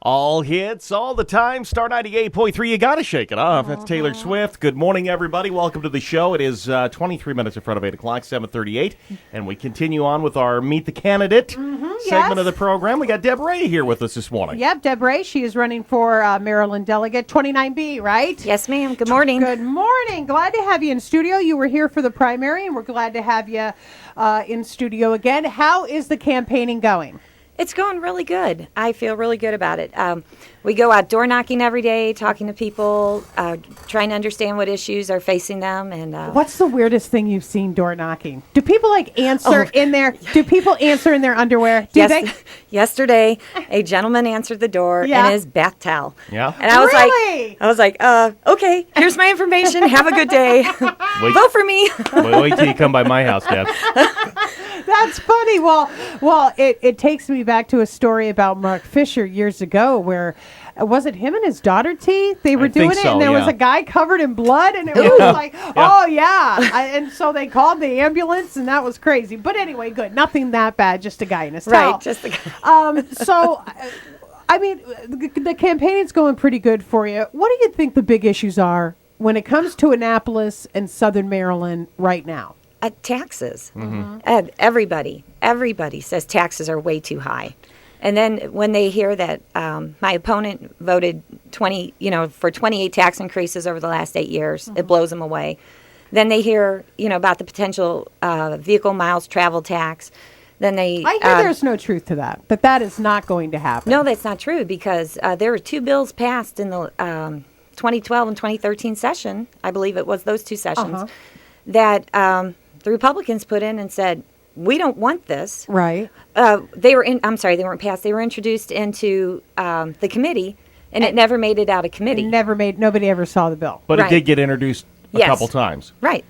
All hits, all the time. Star 98.3, you got to shake it off. That's Taylor Swift. Good morning, everybody. Welcome to the show. It is 23 minutes in front of 8 o'clock, 7:38. And we continue on with our Meet the Candidate segment of the program. We got Deb Rey here with us this morning. Yep, Deb Rey. She is running for Maryland Delegate 29B, right? Yes, ma'am. Good morning. Good morning. Glad to have you in studio. You were here for the primary, and we're glad to have you in studio again. How is the campaigning going? It's going really good. I feel really good about it. We go out door knocking every day, talking to people, trying to understand what issues are facing them. And what's the weirdest thing you've seen door knocking? Do people answer in their? Do people answer in their underwear? Do they? Yesterday, a gentleman answered the door in his bath towel. Yeah. And I was like, okay, here's my information. Have a good day. Vote for me. Wait till you come by my house, Deb. That's funny. Well, it takes me back to a story about Mark Fisher years ago where, was it him and his daughter T? They were doing it, and there was a guy covered in blood, and it was like, and so they called the ambulance, and that was crazy. But anyway, good. Nothing that bad, just a guy in his towel. Right, just a guy. I mean, the campaign's going pretty good for you. What do you think the big issues are when it comes to Annapolis and Southern Maryland right now? Taxes. Mm-hmm. Everybody says taxes are way too high. And then when they hear that my opponent voted for 28 tax increases over the last 8 years, it blows them away. Then they hear, about the potential vehicle miles travel tax. Then I hear there's no truth to that is not going to happen. No, that's not true, because there were two bills passed in the 2012 and 2013 session. I believe it was those two sessions that the Republicans put in and said, we don't want this. Right. They weren't passed. They were introduced into the committee, and it never made it out of committee. Nobody ever saw the bill. But it did get introduced a couple times. Right.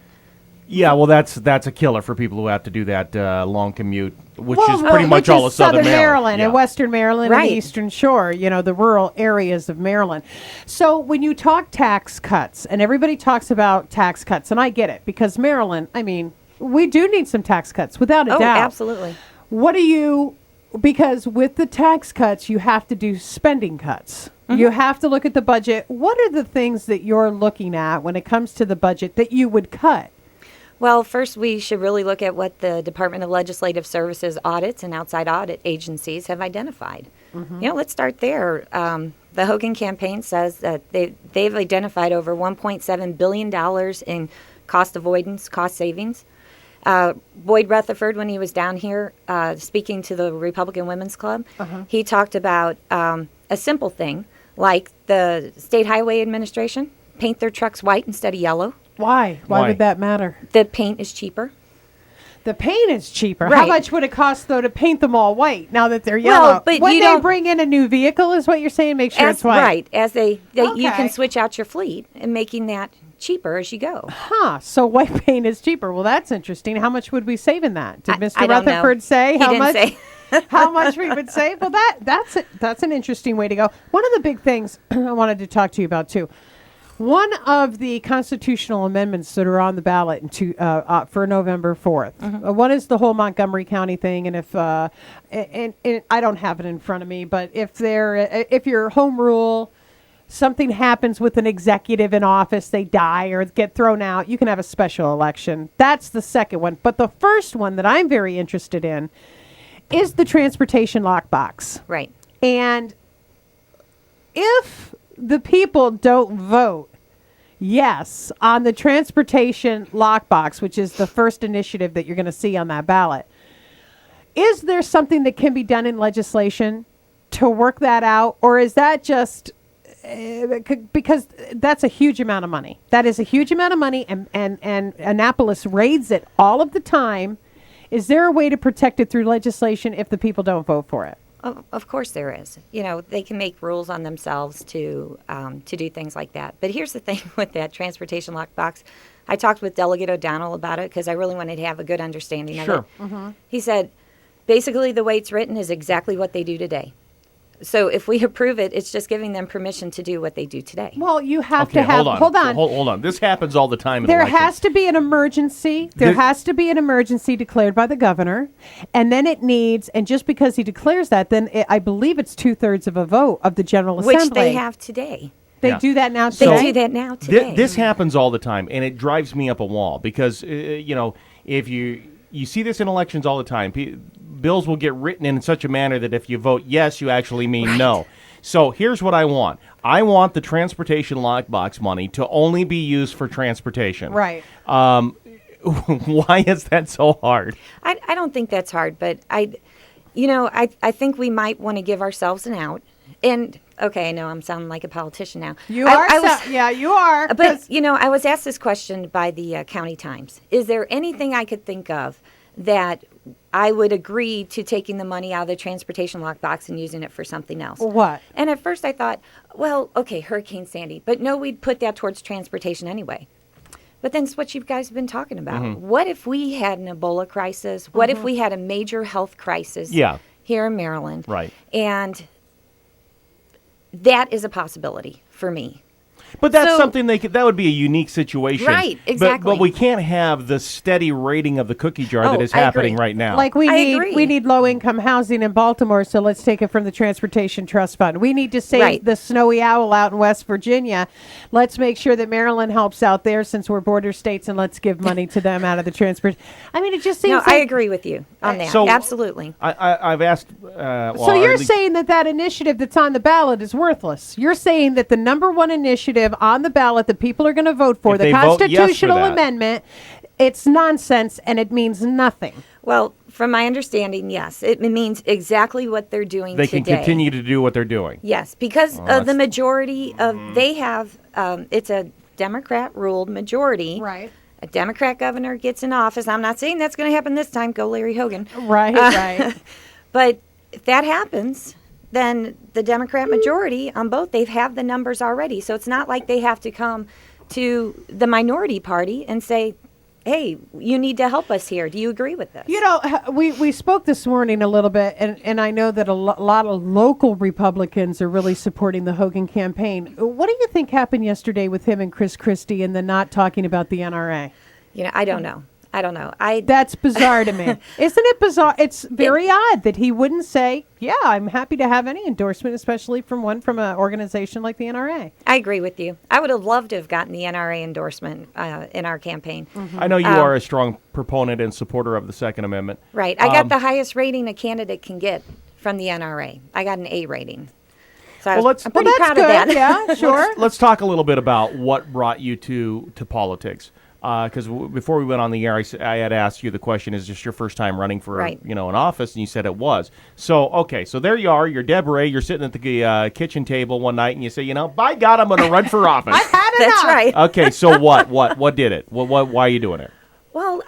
Yeah, well, that's a killer for people who have to do that long commute, which is pretty much all of Southern Maryland. And Western Maryland and the Eastern Shore, the rural areas of Maryland. So when you talk tax cuts, and everybody talks about tax cuts, and I get it, because Maryland, we do need some tax cuts, without a doubt. Oh, absolutely. Because with the tax cuts, you have to do spending cuts. Mm-hmm. You have to look at the budget. What are the things that you're looking at when it comes to the budget that you would cut? Well, first we should really look at what the Department of Legislative Services audits and outside audit agencies have identified. Mm-hmm. Let's start there. The Hogan campaign says that they've identified over $1.7 billion in cost avoidance, cost savings. Boyd Rutherford, when he was down here speaking to the Republican Women's Club, he talked about a simple thing like the State Highway Administration paint their trucks white instead of yellow. Why? Why would that matter? The paint is cheaper. The paint is cheaper. Right. How much would it cost, though, to paint them all white now that they're yellow? Well, but when they bring in a new vehicle is what you're saying? Make sure it's white. Right. As you can switch out your fleet and making that cheaper as you go. So white paint is cheaper. Well, that's interesting. How much would we save in that? Did Mr. Rutherford say how much? Say. How much we would save? Well, that's an interesting way to go. One of the big things I wanted to talk to you about, too. One of the constitutional amendments that are on the ballot for November 4th. One is the whole Montgomery County thing, and if and I don't have it in front of me, but if your home rule, something happens with an executive in office, they die or get thrown out, you can have a special election. That's the second one. But the first one that I'm very interested in is the transportation lockbox. Right. And if the people don't vote yes on the transportation lockbox, which is the first initiative that you're going to see on that ballot, is there something that can be done in legislation to work that out? Or is that just because that's a huge amount of money? That is a huge amount of money, and Annapolis raids it all of the time. Is there a way to protect it through legislation if the people don't vote for it? Of course there is. They can make rules on themselves to do things like that. But here's the thing with that transportation lockbox. I talked with Delegate O'Donnell about it because I really wanted to have a good understanding of it. Mm-hmm. He said, basically the way it's written is exactly what they do today. So if we approve it, it's just giving them permission to do what they do today. Well, you have Okay, to have. hold on. This happens all the time in There elections. has to be an emergency. There has to be an emergency declared by the governor, and then it needs. And just because he declares that, then I believe it's 2/3 of a vote of the General Assembly, Which they have today. They Yeah. do that now. They Today? do that now today. This happens all the time, and it drives me up a wall because if you see this in elections all the time, bills will get written in such a manner that if you vote yes, you actually mean no. So here's what I want. I want the transportation lockbox money to only be used for transportation. Right. Why is that so hard? I don't think that's hard, but I think we might want to give ourselves an out. And okay, I know I'm sounding like a politician now. You I are. was- Yeah, you are. But, 'cause- I was asked this question by the County Times. Is there anything I could think of that I would agree to taking the money out of the transportation lockbox and using it for something else? What? And at first I thought, well, okay, Hurricane Sandy. But no, we'd put that towards transportation anyway. But then it's what you guys have been talking about. What if we had an Ebola crisis? What if we had a major health crisis here in Maryland? Right. And that is a possibility for me. But that's So- something that would be a unique situation. Right, exactly. But we can't have the steady rating of the cookie jar that Oh, is I happening agree. right now. Like I we agree. need low income housing in Baltimore, so let's take it from the Transportation Trust Fund. We need to save Right. the snowy owl out in West Virginia. Let's make sure that Maryland helps out there since we're border states, and let's give money to them out of the transport. I mean, it just seems. No, like, I agree with you on that. So- Absolutely. I've asked. So you're saying that initiative that's on the ballot is worthless. You're saying that the number one initiative on the ballot that people are going to vote for, If the they vote yes for constitutional that. amendment, it's nonsense and it means nothing. Well, from my understanding, yes, it means exactly what they're doing they today. can continue to do what they're doing. Yes, because that's- the majority of they have it's a Democrat-ruled majority. Right. A Democrat governor gets in office. I'm not saying that's going to happen this time. Go Larry Hogan. Right, right. But if that happens, then the Democrat majority on both, they have the numbers already. So it's not like they have to come to the minority party and say, hey, you need to help us here. Do you agree with this? You know, we spoke this morning a little bit, and I know that a lot of local Republicans are really supporting the Hogan campaign. What do you think happened yesterday with him and Chris Christie and the not talking about the NRA? I don't know. That's bizarre to me. Isn't it bizarre? It's very odd that he wouldn't say, yeah, I'm happy to have any endorsement, especially from an organization like the NRA. I agree with you. I would have loved to have gotten the NRA endorsement in our campaign. I know you are a strong proponent and supporter of the Second Amendment. Right. I got the highest rating a candidate can get from the NRA. I got an A rating. So I'm Well, pretty that's proud good. of that. Yeah, sure. Let's talk a little bit about what brought you to politics. Because before we went on the air, I had asked you the question: is this your first time running for Right. an office? And you said it was. So okay, so there you are. You're Deb Rey. You're sitting at the kitchen table one night, and you say, by God, I'm going to run for office. I've had enough. That's right. Okay, so what did it? Why are you doing it? Well,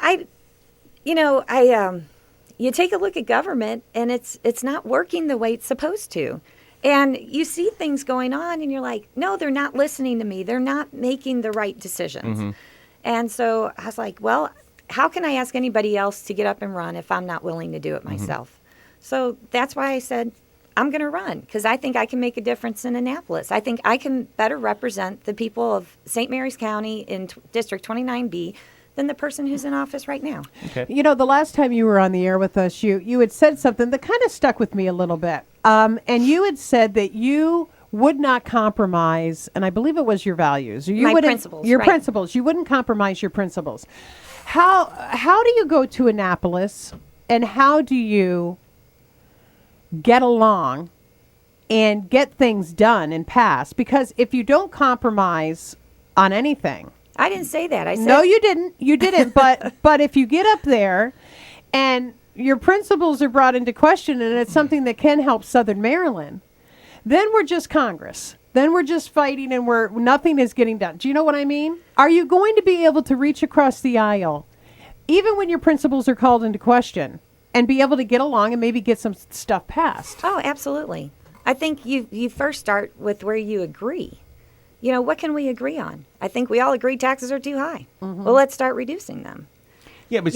you take a look at government, and it's not working the way it's supposed to. And you see things going on, and you're like, no, they're not listening to me. They're not making the right decisions. And so I was like, well, how can I ask anybody else to get up and run if I'm not willing to do it myself? So that's why I said, I'm going to run, because I think I can make a difference in Annapolis. I think I can better represent the people of St. Mary's County in District 29B than the person who's in office right now. Okay. The last time you were on the air with us, you had said something that kind of stuck with me a little bit. And you had said that you would not compromise, and I believe it was your values. You My wouldn't- principles, Your right. principles. You wouldn't compromise your principles. How do you go to Annapolis, and how do you get along and get things done and pass? Because if you don't compromise on anything, I didn't say that. I said no, you didn't. You didn't. But if you get up there and your principles are brought into question, and it's something that can help Southern Maryland, then we're just Congress. Then we're just fighting, and nothing is getting done. Do you know what I mean? Are you going to be able to reach across the aisle, even when your principles are called into question, and be able to get along and maybe get some stuff passed? Oh, absolutely. I think you first start with where you agree. What can we agree on? I think we all agree taxes are too high. Well, let's start reducing them. Yeah, but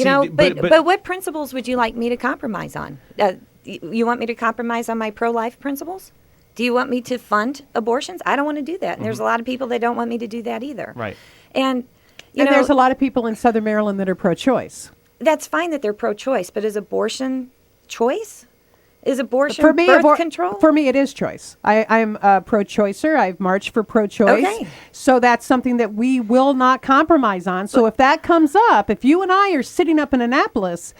But what principles would you like me to compromise on? You want me to compromise on my pro-life principles? Do you want me to fund abortions? I don't want to do that. And there's a lot of people that don't want me to do that either. Right. And, you know, there's a lot of people in Southern Maryland that are pro-choice. that's fine that they're pro-choice, but is abortion choice? Is abortion For me, birth control? For me, it is choice. I'm a pro-choicer. I've marched for pro-choice. Okay. So that's something that we will not compromise on. So if that comes up, if you and I are sitting up in Annapolis,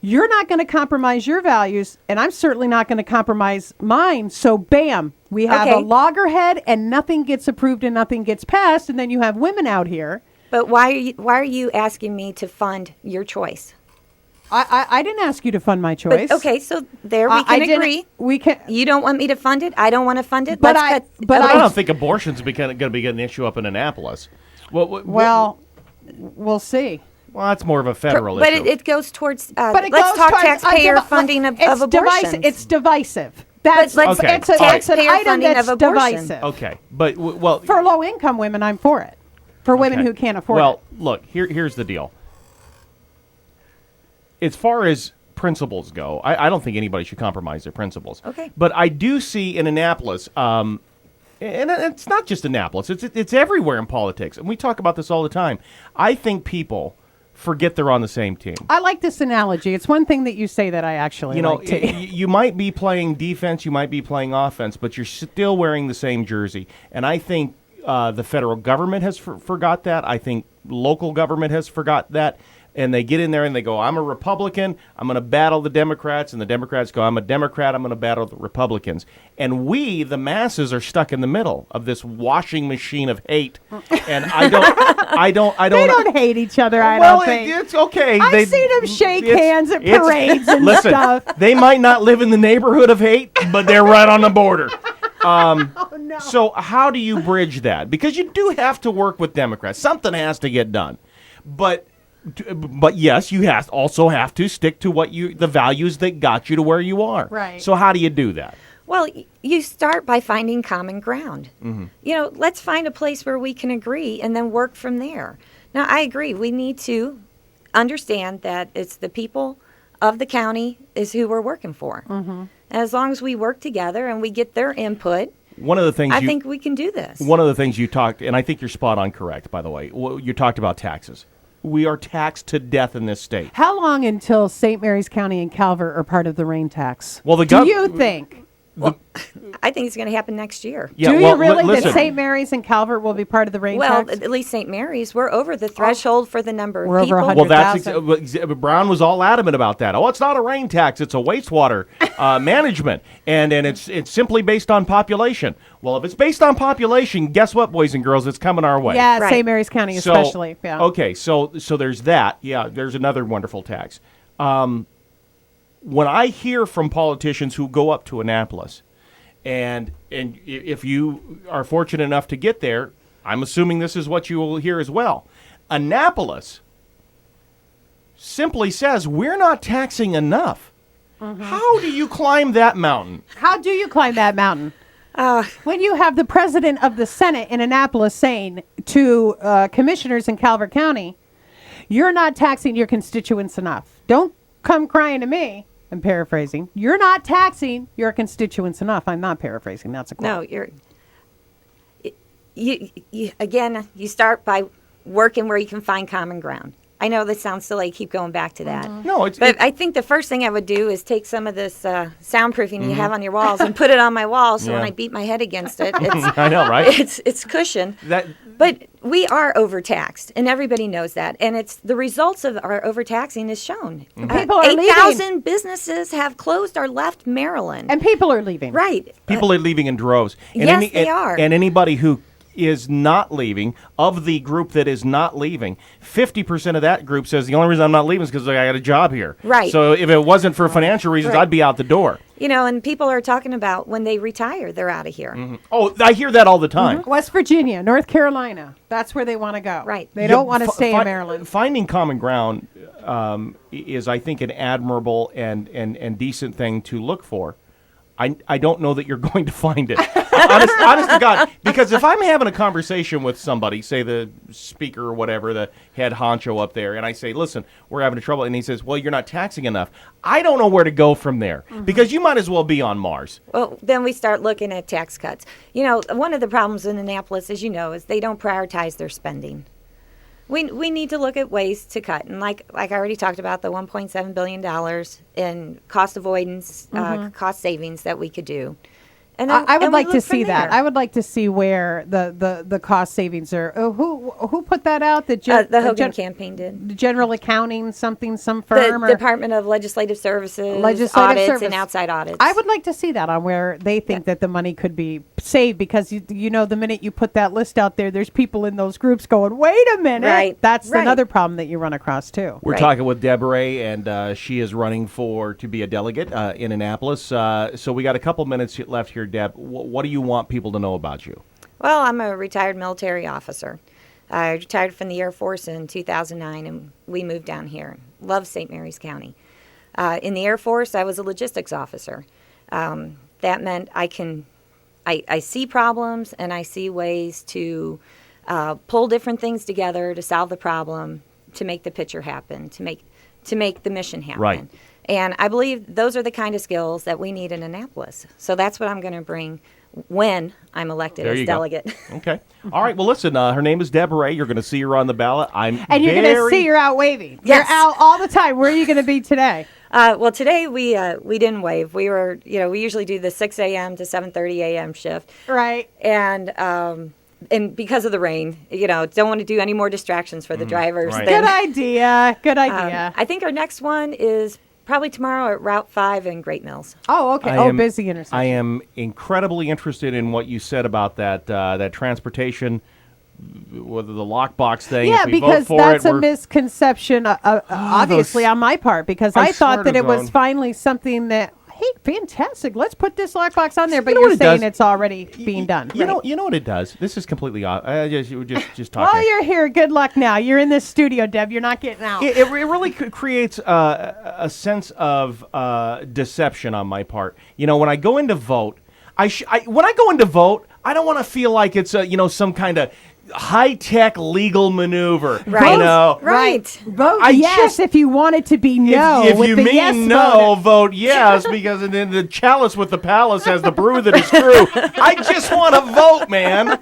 you're not going to compromise your values, and I'm certainly not going to compromise mine. So bam, we have a loggerhead, and nothing gets approved and nothing gets passed, and then you have women out here. But why are you asking me to fund your choice? I didn't ask you to fund my choice. But, okay, so there we can agree. We can. You don't want me to fund it. I don't want to fund it. But I don't think abortion's going to be an issue up in Annapolis. Well, we'll see. Well, that's more of a federal but issue. it goes towards. But it let's goes talk towards taxpayer funding of abortions. It's divisive. That's let's Okay. it's, a, All it's an right. item Funding that's of abortion. divisive. Okay, but well, For low-income women, I'm for it. For women okay. who can't afford Well, it. look, here's the deal. As far as principles go, I don't think anybody should compromise their principles. Okay. But I do see in Annapolis, and it's not just Annapolis, it's everywhere in politics, and we talk about this all the time. I think people forget they're on the same team. I like this analogy. It's one thing that you say that I actually like too. You might be playing defense, you might be playing offense, but you're still wearing the same jersey. And I think the federal government has forgot that. I think local government has forgot that. And they get in there and they go, I'm a Republican, I'm going to battle the Democrats. And the Democrats go, I'm a Democrat, I'm going to battle the Republicans. And we, the masses, are stuck in the middle of this washing machine of hate. And I don't. They don't hate each other, I Well, don't think. it's okay. I've seen them shake hands at parades and listen, stuff. They might not live in the neighborhood of hate, but they're right on the border. No. So how do you bridge that? Because you do have to work with Democrats. Something has to get done. But yes, you also have to stick to the values that got you to where you are. Right. So how do you do that? Well, you start by finding common ground. Mm-hmm. You know, let's find a place where we can agree and then work from there. Now, I agree. We need to understand that it's the people of the county is who we're working for. Mm-hmm. And as long as we work together and we get their input, one of the things I think we can do this. One of the things you talked, and I think you're spot on correct, by the way, you talked about taxes. We are taxed to death in this state. How long until St. Mary's County and Calvert are part of the rain tax? Well, do you think? I think it's going to happen next year. Yeah, do well, you really listen. that St. Mary's and Calvert will be part of the rain Well, tax? at least St. Mary's, we're over the threshold for the number of We're over people. 100. Well, Brown was all adamant about that. Oh, it's not a rain tax; it's a wastewater management, and it's simply based on population. Well, if it's based on population, guess what, boys and girls? It's coming our way. Yeah, Right. St. Mary's County especially. Yeah. Okay, so there's that. Yeah, there's another wonderful tax. When I hear from politicians who go up to Annapolis, and if you are fortunate enough to get there, I'm assuming this is what you will hear as well. Annapolis simply says, we're not taxing enough. Mm-hmm. How do you climb that mountain? How do you climb that mountain? When you have the president of the Senate in Annapolis saying to commissioners in Calvert County, you're not taxing your constituents enough. Don't come crying to me. I'm paraphrasing. You're not taxing your constituents enough. I'm not paraphrasing. That's a quote. No, you start by working where you can find common ground. I know this sounds silly. I keep going back to that. No, but I think the first thing I would do is take some of this soundproofing you have on your walls and put it on my walls, so when I beat my head against it, it's, I know, right? It's cushion. But we are overtaxed, and everybody knows that. And it's the results of our overtaxing is shown. People are leaving. 8,000 businesses have closed or left Maryland. And people are leaving. Right. People are leaving in droves. And Yes, they are. And anybody who is not leaving, of the group that is not leaving, 50% of that group says the only reason I'm not leaving is because I got a job here. Right. So if it wasn't for financial reasons, Right. I'd be out the door. You know, and people are talking about when they retire, they're out of here. Mm-hmm. Oh, I hear that all the time. West Virginia, North Carolina. That's where they want to go. Right. They don't want to stay in Maryland. Finding common ground is, I think, an admirable and decent thing to look for. I don't know that you're going to find it. honest to God. Because if I'm having a conversation with somebody, say the speaker or whatever, the head honcho up there, and I say, listen, we're having trouble, and he says, well, you're not taxing enough. I don't know where to go from there because you might as well be on Mars. Well, then we start looking at tax cuts. You know, one of the problems in Annapolis, as you know, is they don't prioritize their spending. We need to look at ways to cut, and like I already talked about, the $1.7 billion in cost avoidance, cost savings that we could do. And then, I would like to see there. that. I would like to see where the cost savings are. Who put that out? The Hogan campaign did. The General Accounting, some firm. The Department of Legislative Services, audits and outside audits. I would like to see that on where they think that the money could be saved, because you know, the minute you put that list out there, there's people in those groups going, wait a minute. Right. That's another problem that you run across too. We're talking with Deb Rey, and she is running to be a delegate in Annapolis. So we got a couple minutes left here, Deb. What do you want people to know about you? Well, I'm a retired military officer. I retired from the Air Force in 2009, and we moved down here. Love St. Mary's County. In the Air Force, I was a logistics officer. That meant I see problems, and I see ways to pull different things together to solve the problem, to make the picture happen, to make the mission happen. Right. And I believe those are the kind of skills that we need in Annapolis. So that's what I'm going to bring when I'm elected as delegate. Okay. All right. Well, listen, her name is Deb Rey. You're going to see her on the ballot. And you're going to see her out waving. Yes. You're out all the time. Where are you going to be today? Well, today we didn't wave. We were, we usually do the 6 a.m. to 7:30 a.m. shift. Right. And because of the rain, don't want to do any more distractions for the drivers. Right. Good idea. Good idea. I think our next one is probably tomorrow at Route 5 in Great Mills. Oh, okay. Busy intersection. I am incredibly interested in what you said about that transportation, whether the lockbox thing. Yeah, if we because vote for that's it, a misconception, obviously, on my part, because I thought that it was finally something that, hey, fantastic, let's put this lockbox on there, but you're saying it's already being done. You know what it does? This is completely just talking. Well, you're here. Good luck now. You're in this studio, Deb. You're not getting out. It really creates a sense of deception on my part. When I go in to vote, when I go in to vote, I don't want to feel like it's some kind of high-tech legal maneuver. Right. Right. Vote yes if you want it to be no. If with you the mean yes no, voter. vote yes, because then the chalice with the palace has the brew that is true. I just want to vote, man.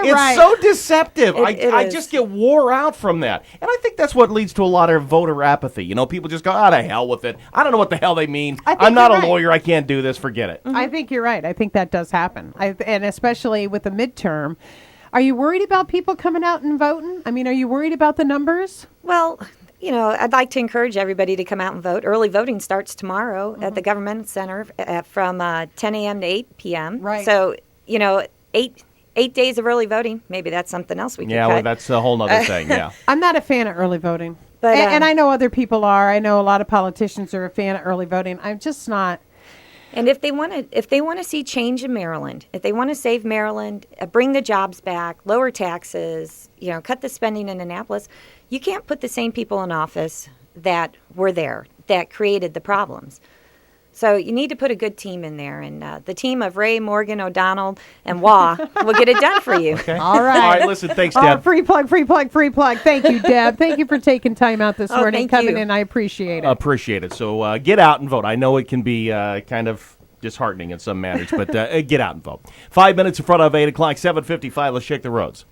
It's so deceptive. I just get wore out from that. And I think that's what leads to a lot of voter apathy. People just go, to hell with it. I don't know what the hell they mean. I'm not a lawyer. I can't do this. Forget it. I think you're right. I think that does happen. And especially with the midterm. Are you worried about people coming out and voting? I mean, are you worried about the numbers? Well, I'd like to encourage everybody to come out and vote. Early voting starts tomorrow at the Government Center from 10 a.m. to 8 p.m. Right. So, 8 days of early voting. Maybe that's something else we can cut. Well, that's a whole other thing, yeah. I'm not a fan of early voting. But, and I know other people are. I know a lot of politicians are a fan of early voting. I'm just not. And if they want to see change in Maryland, if they want to save Maryland, bring the jobs back, lower taxes, cut the spending in Annapolis, you can't put the same people in office that were there, that created the problems. So you need to put a good team in there, and the team of Ray, Morgan, O'Donnell, and Waugh will get it done for you. Okay. All right. All right, listen, thanks, Deb. Free plug. Thank you, Deb. Thank you for taking time out this morning, coming in. I appreciate it. Appreciate it. So get out and vote. I know it can be kind of disheartening in some matters, but get out and vote. 5 minutes in front of 8 o'clock, 7:55. Let's check the roads.